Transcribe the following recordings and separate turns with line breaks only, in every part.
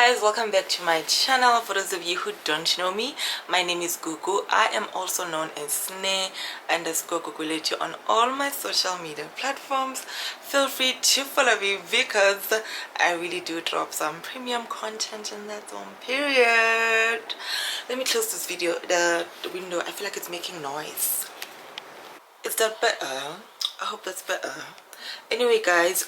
guys, welcome back to my channel. For those of you who don't know me, my name is Gugu. I am also known as Sneh_Guguletu on all my social media platforms. Feel free to follow me because I really do drop some premium content in that one period. Let me close this video, the window. I feel like it's making noise. Is that better? I hope that's better. Anyway guys,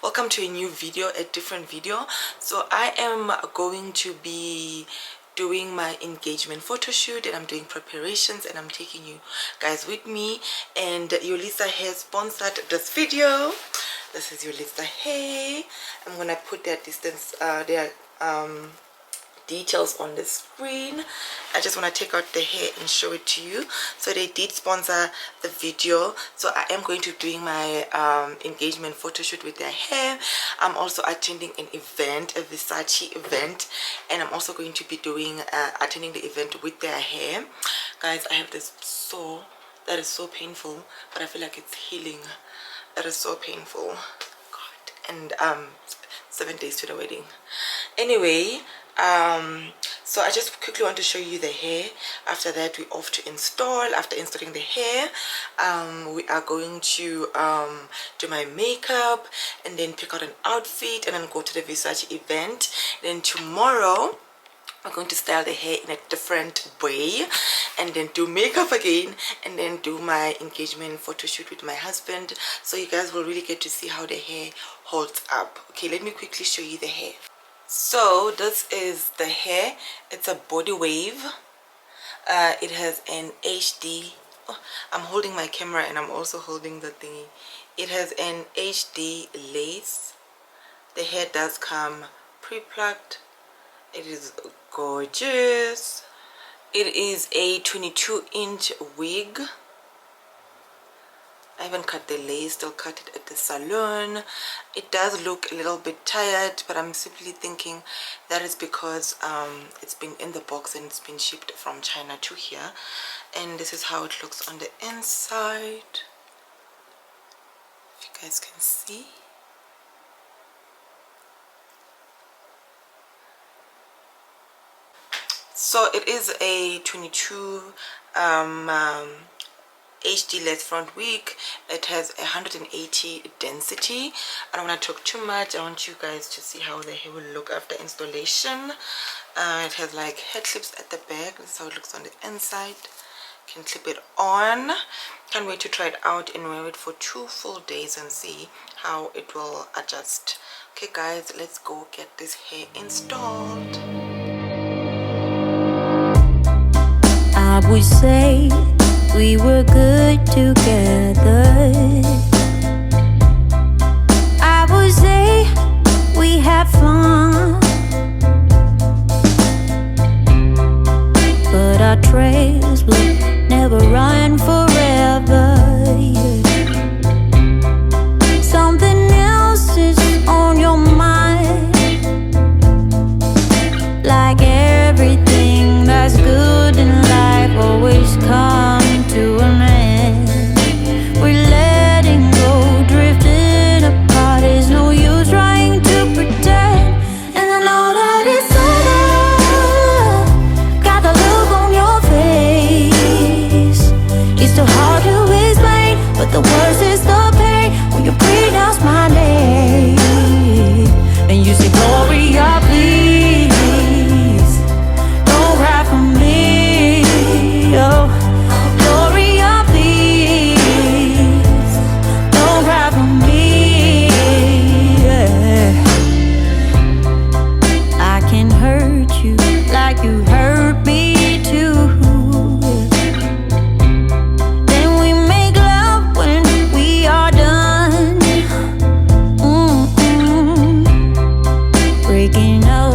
welcome to a new video, a different video. So I am going to be doing my engagement photo shoot, and I'm doing preparations, and I'm taking you guys with me. And Yolissa Hair sponsored this video. This is Yolissa Hair. I'm gonna put their details on the screen. I just want to take out the hair and show it to you. So they did sponsor the video, so I am going to be doing my engagement photo shoot with their hair. I'm also attending an event, a Versace event, and I'm also going to be doing attending the event with their hair. Guys, I have this sore that is so painful, but I feel like it's healing. That is so painful, God. And 7 days to the wedding. Anyway, so I just quickly want to show you the hair. After that, we're off to install. After installing the hair, we are going to do my makeup and then pick out an outfit and then go to the Versace event. Then tomorrow I'm going to style the hair in a different way and then do makeup again and then do my engagement photo shoot with my husband. So you guys will really get to see how the hair holds up. Okay, let me quickly show you the hair. So this is the hair. It's a body wave. It has an HD. Oh, I'm holding my camera and I'm also holding the thingy. It has an HD lace. The hair does come pre-plucked. It is gorgeous. It is a 22-inch wig. I haven't cut the lace, still cut it at the salon. It does look a little bit tired, but I'm simply thinking that is because it's been in the box and it's been shipped from China to here. And this is how it looks on the inside, if you guys can see. So it is a 22 HD lace front wig. It has 180 density. I don't want to talk too much. I want you guys to see how the hair will look after installation. It has like hair clips at the back. This is how it looks on the inside. You can clip it on. Can't wait to try it out and wear it for 2 full days and see how it will adjust. Okay guys, let's go get this hair installed.
I would say we were good together. I would say we had fun, but our trails will never run forever. Something else is on your mind, like everything that's good in life always comes to an end. We're letting go, drifting apart. There's no use trying to pretend. And I know that it's over. Got the look on your face. It's too hard to explain, but the worst is the pain when you pronounce my name and you say, Gloria, please don't cry for me. Oh, Gloria, please don't cry for me. Yeah. I can hurt you like you hurt me too. Then we make love when we are done. Breaking up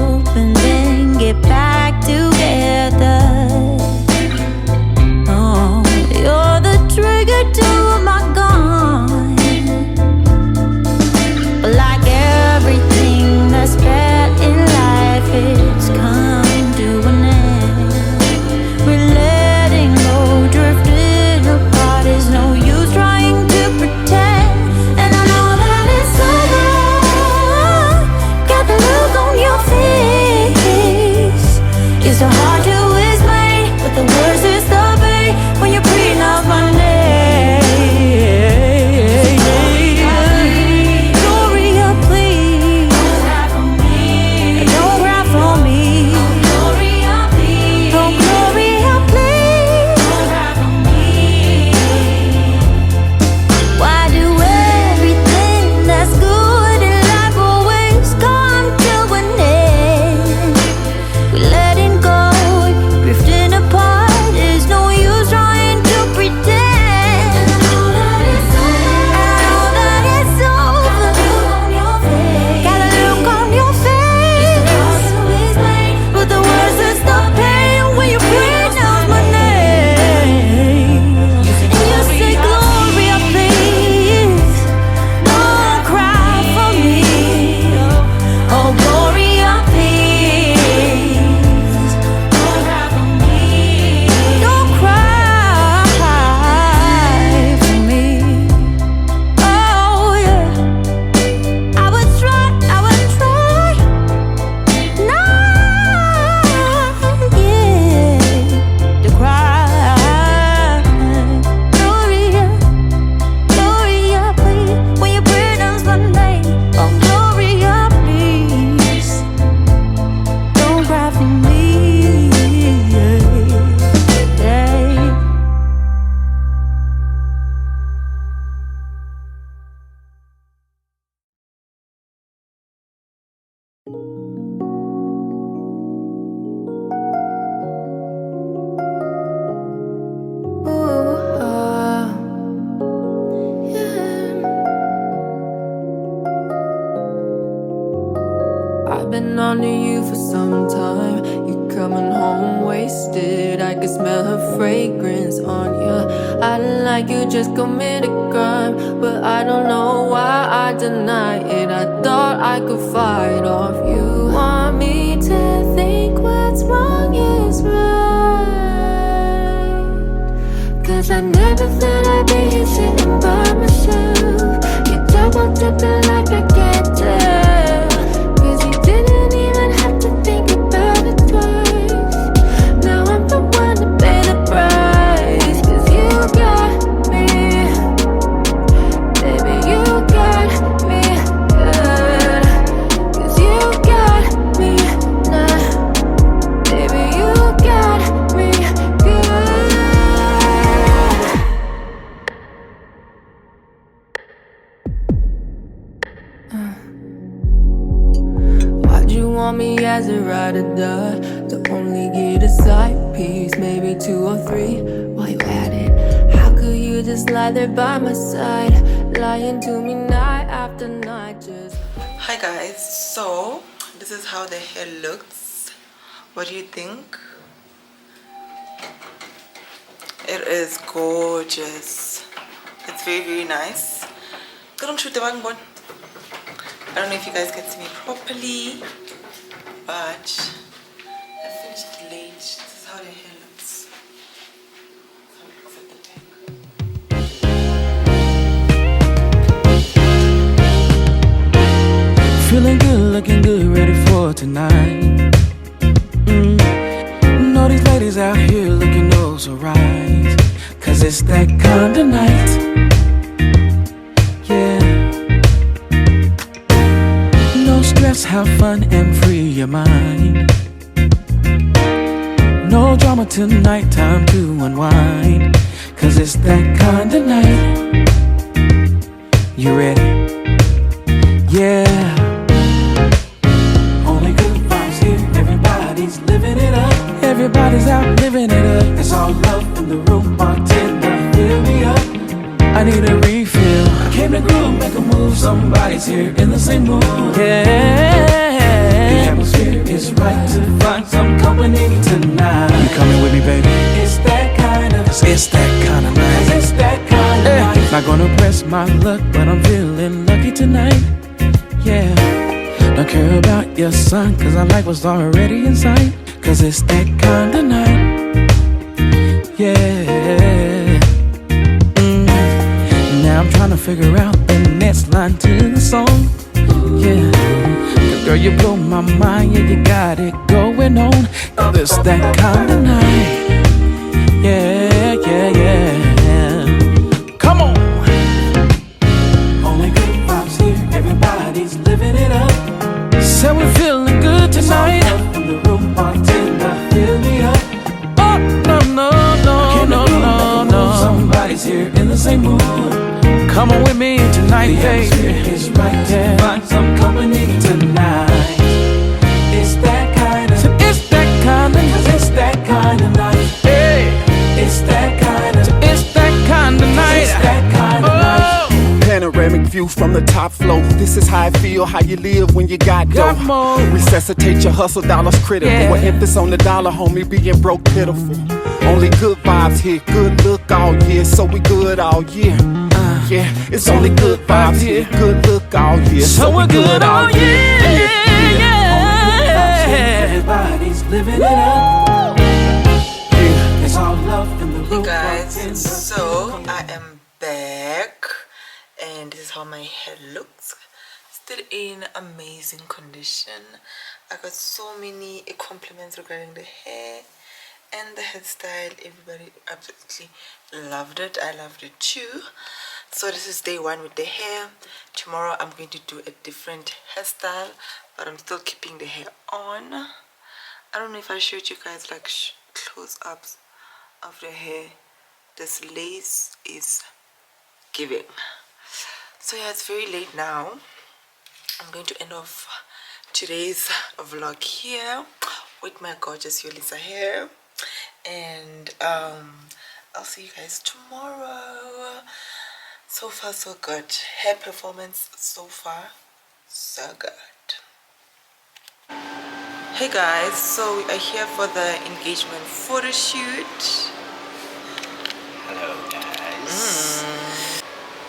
on to you for some time. You coming home wasted, I can smell her fragrance on you. I didn't like you, just committed crime, but I don't know why I deny it. I thought I could fight off you. Want me to think what's wrong is right, 'cause I never thought I'd be here sitting by myself. You double dipping like I can't tell, 'cause you didn't even have to think about it twice. Now I'm the one to pay the price, 'cause you got me, baby, you got me good. 'Cause you got me now, baby, you got me good. Why'd you want me as a ride or die, to only get a side piece, maybe 2 or 3? While you at it, how could you just lie there by my side, lying to me night after night? Just
Hi guys, so this is how the hair looks. What do you think? It is gorgeous. It's very, very nice. Don't shoot the wagon board. I don't know if you guys can see me properly, but I finished late. This is how the hair looks.
Feeling good, looking good, ready for tonight. Know these ladies out here looking oh so right, 'cause it's that kind of night. Yeah. No stress, have fun and free your mind. No drama tonight, time to unwind, 'cause it's that kind of night. You ready? Yeah. Only good vibes here, everybody's living it up. Everybody's out living it up. It's all love in the room, bartender, fill me up. I need a refill. I came to groove, make a move. Somebody's here in the same mood. Yeah. The atmosphere is right to find some company tonight. You coming with me, baby? It's that kind of night. It's that kind of night. Not gonna press my luck, but I'm feeling lucky tonight. Yeah. Don't care about your son, 'cause I like what's already inside. 'Cause it's that kind of night. Yeah. Now I'm trying to figure out the next line to the song. Yeah. 'Cause girl, you blow my mind. Yeah, you got it going on. 'Cause it's that kind of night. Yeah, yeah, yeah. Come on. Only good vibes here. Everybody's living it up. So we're feeling good tonight. From the room, bartender, fill me up. Oh no, no, no, no, no, no. Somebody's here in the same mood. Come on with me tonight, baby. It's right to find some company tonight. It's that kind of. It's that kind of. It's that kind of night. Hey. It's that kind of. It's that kind of night. It's that kind of night.
Panoramic view from the top floor. This is how I feel, how you live when you got dough. Resuscitate your hustle, dollars critical.
Yeah.
With emphasis on the dollar, homie, being broke pitiful. Only good vibes here, good look all year, so we good all year. Yeah, it's only good vibes here, good look all year,
So we're good all year.
Yeah. Everybody's living it up. Yeah, it's all love in the room.
Hey guys, so I am back and this is how my hair looks. Still in amazing condition. I got so many compliments regarding the hair and the hairstyle. Everybody absolutely loved it. I loved it too. So this is day 1 with the hair. Tomorrow I'm going to do a different hairstyle, but I'm still keeping the hair on. I don't know if I showed you guys like close-ups of the hair. This lace is giving. So yeah, it's very late now. I'm going to end off today's vlog here with my gorgeous Yolissa Hair, and I'll see you guys tomorrow. So far so good. Hair performance so far so good. Hey guys, so we are here for the engagement photo shoot.
Hello guys.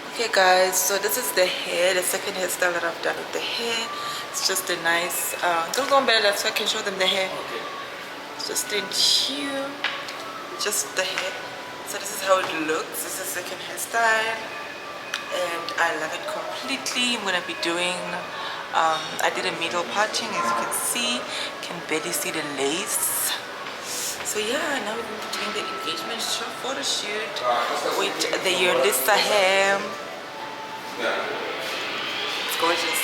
Okay guys, so this is the hair, the second hairstyle that I've done with the hair. It's just a nice don't go on better so I can show them the hair.
Okay.
It's just in here, just the hair. So this is how it looks. This is the second hairstyle and I love it completely. I'm gonna be doing I did a middle parting, as you can see. Can barely see the lace. So yeah, now we're going to be doing the engagement photo shoot with the Yolissa Hair. It's gorgeous.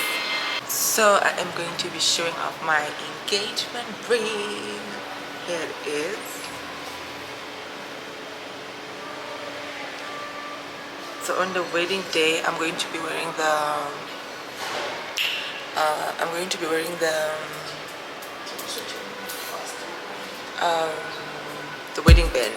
So I am going to be showing off my engagement ring. Here it is. So on the wedding day, I'm going to be wearing the wedding band.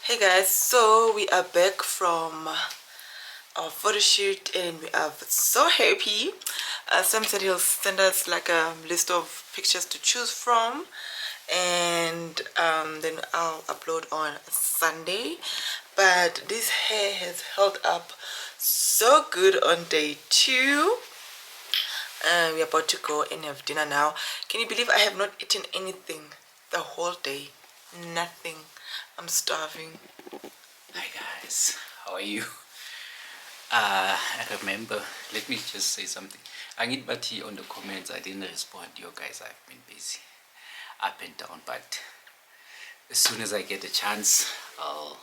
Hey guys, so we are back from our photo shoot and we are so happy. Sam said he'll send us like a list of pictures to choose from, and then I'll upload on Sunday. But this hair has held up so good on day 2. We're about to go and have dinner now. Can you believe I have not eaten anything the whole day? Nothing. I'm starving.
Hi guys, how are you? I remember, let me just say something. I need Bati on the comments. I didn't respond. You guys, I've been busy up and down, but as soon as I get a chance, I'll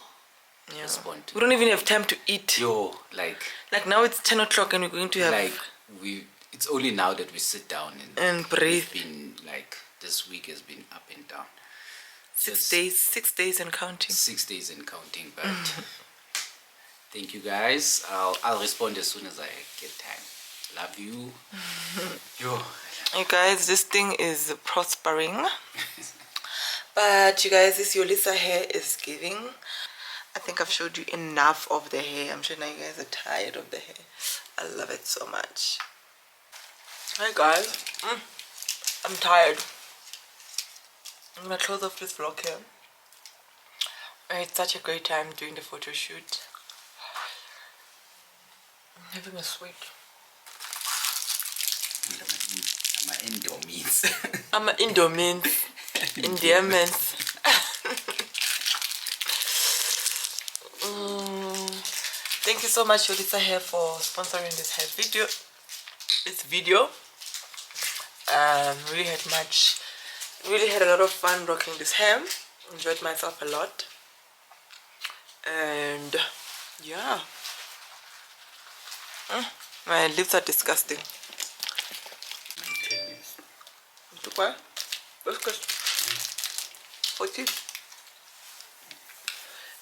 respond to
We don't even have time to eat.
Yo, like
now it's 10 o'clock and we're going to have
it's only now that we sit down
and breathe.
It's been like, this week has been up and down.
6 days and counting.
6 days and counting, but thank you guys. I'll respond as soon as I get time. Love you. Yo.
You guys, this thing is prospering. But you guys, this Yolissa hair is giving. I think I've showed you enough of the hair. I'm sure now you guys are tired of the hair. I love it so much. Hi guys. I'm tired. I'm gonna close off this vlog here. I had such a great time doing the photo shoot. I'm having a sweet.
I'm an Indomie.
I'm an Indomie. Indiamens. Thank you so much, Yolissa Hair, for sponsoring this hair video. Really had a lot of fun rocking this hair. Enjoyed myself a lot. And yeah. My lips are disgusting.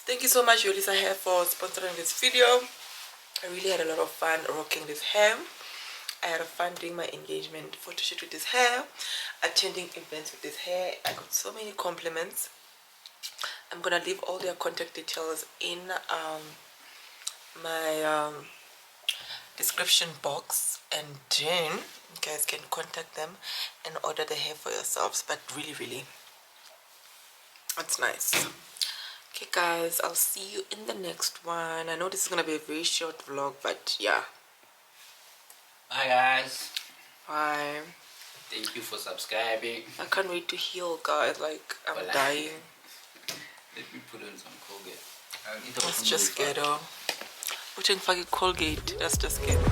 Thank you so much, Yolissa Hair, for sponsoring this video. I really had a lot of fun rocking this hair. I had fun doing my engagement photo shoot with this hair, attending events with this hair. I got so many compliments. I'm gonna leave all their contact details in my description box, and then you guys can contact them and order the hair for yourselves. But really, it's nice. Okay guys, I'll see you in the next one. I know this is gonna be a very short vlog, but yeah.
Bye guys.
Bye.
Thank you for subscribing.
I can't wait to heal, guys. Like, I'm dying.
Let me put on some Colgate.
That's just ghetto. Putting fucking Colgate, that's just ghetto.